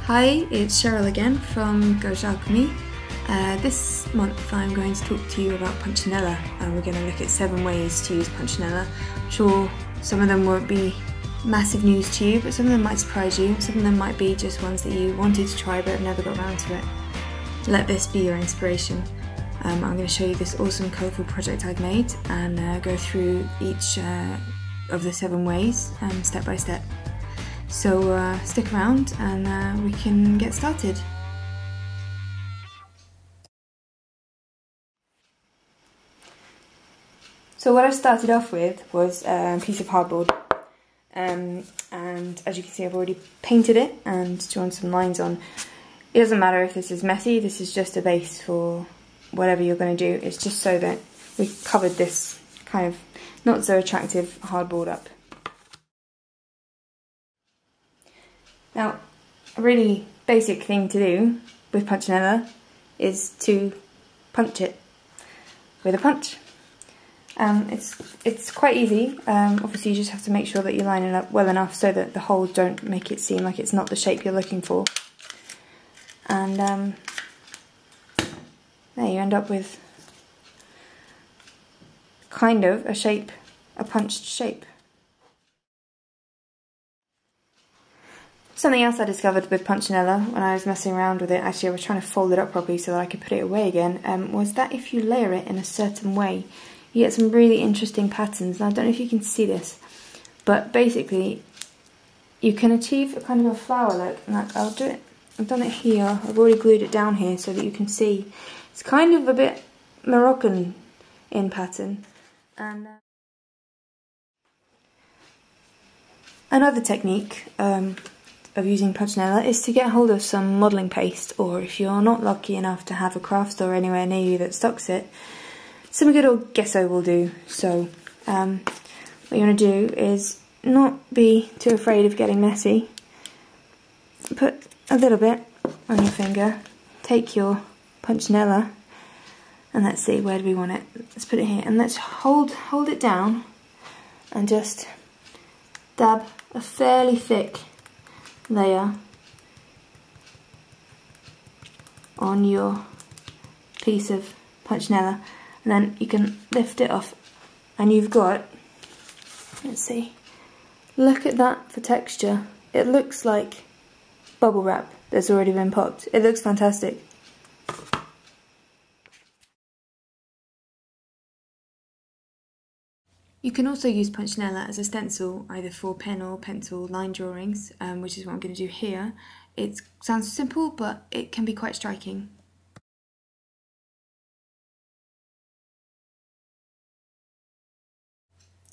Hi, it's Cheryl again from Gauche Alchemy. This month I'm going to talk to you about Punchinella, and we're going to look at 7 ways to use Punchinella. I'm sure some of them won't be massive news to you, but some of them might surprise you. Some of them might be just ones that you wanted to try but have never got around to it. Let this be your inspiration. I'm going to show you this awesome colourful project I've made and go through each of the 7 ways step by step. So stick around and we can get started. So what I started off with was a piece of hardboard, and as you can see I've already painted it and drawn some lines on. It doesn't matter if this is messy, this is just a base for whatever you're going to do. It's just so that we've covered this kind of not so attractive hardboard up. Now, a really basic thing to do with Punchinella is to punch it with a punch. It's quite easy. Obviously you just have to make sure that you line it up well enough so that the holes don't make it seem like it's not the shape you're looking for. And there you end up with kind of a shape, a punched shape. Something else I discovered with Punchinella when I was messing around with it, actually I was trying to fold it up properly so that I could put it away again, was that if you layer it in a certain way, you get some really interesting patterns. Now I don't know if you can see this, but basically you can achieve a kind of a flower look, and I'll do it. I've done it here, I've already glued it down here so that you can see. It's kind of a bit Moroccan in pattern. And another technique of using Punchinella is to get hold of some modelling paste, or if you're not lucky enough to have a craft store anywhere near you that stocks it, some good old gesso will do. So what you want to do is not be too afraid of getting messy. Put a little bit on your finger, take your Punchinella, and let's see, where do we want it? Let's put it here, and let's hold it down and just dab a fairly thick layer on your piece of Punchinella, and then you can lift it off and you've got, let's see, look at that for texture. It looks like bubble wrap that's already been popped. It looks fantastic. You can also use Punchinella as a stencil, either for pen or pencil line drawings, which is what I'm going to do here. It sounds simple, but it can be quite striking.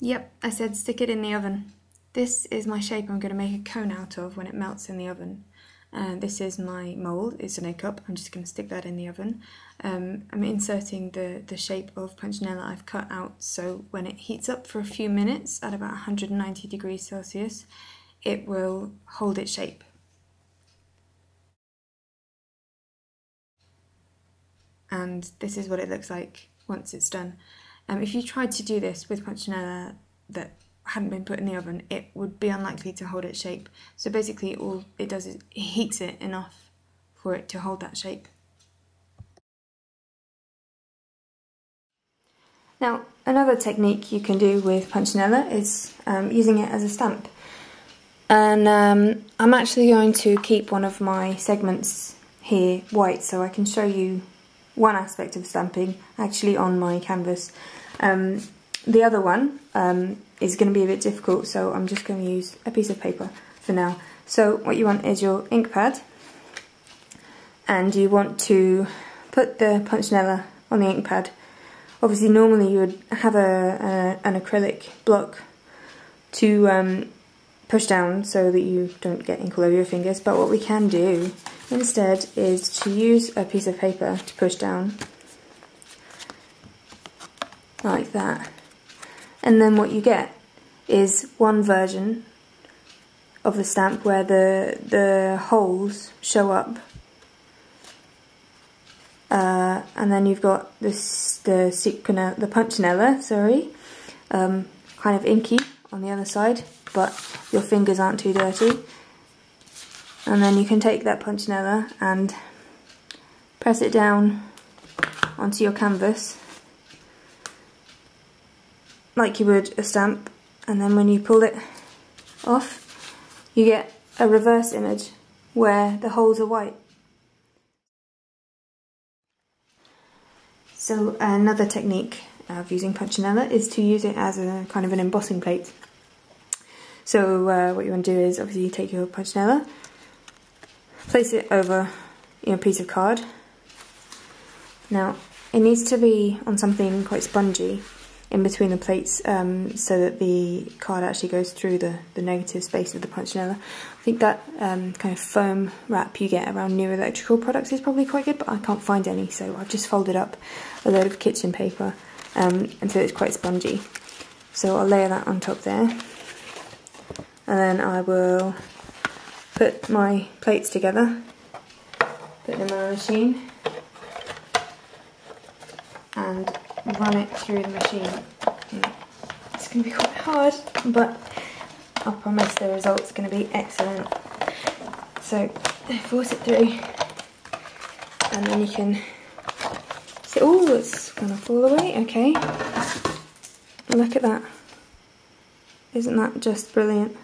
Yep, I said stick it in the oven. This is my shape I'm going to make a cone out of when it melts in the oven. This is my mould, it's an egg cup, I'm just going to stick that in the oven. I'm inserting the shape of Punchinella I've cut out, so when it heats up for a few minutes at about 190 degrees Celsius, it will hold its shape. And this is what it looks like once it's done. If you tried to do this with Punchinella that hadn't been put in the oven, it would be unlikely to hold its shape. So basically all it does is it heats it enough for it to hold that shape. Now another technique you can do with Punchinella is using it as a stamp. And I'm actually going to keep one of my segments here white so I can show you one aspect of stamping actually on my canvas. The other one is going to be a bit difficult, so I'm just going to use a piece of paper for now. So what you want is your ink pad, and you want to put the Punchinella on the ink pad. Obviously normally you would have an acrylic block to push down so that you don't get ink all over your fingers, but what we can do instead is to use a piece of paper to push down like that. And then what you get is one version of the stamp where the holes show up, and then you've got the Punchinella, sorry, kind of inky on the other side, but your fingers aren't too dirty. And then you can take that Punchinella and press it down onto your canvas like you would a stamp, and then when you pull it off you get a reverse image where the holes are white. So another technique of using Punchinella is to use it as a kind of an embossing plate. So what you want to do is obviously you take your Punchinella, place it over a piece of card. Now it needs to be on something quite spongy in between the plates so that the card actually goes through the negative space of the Punchinella. I think that kind of foam wrap you get around new electrical products is probably quite good, but I can't find any, so I've just folded up a load of kitchen paper until it's quite spongy. So I'll layer that on top there, and then I will put my plates together, put them in my machine, and run it through the machine. It's going to be quite hard, but I promise the result's going to be excellent. So force it through, and then you can see, oh, it's going to fall away. Okay, look at that. Isn't that just brilliant?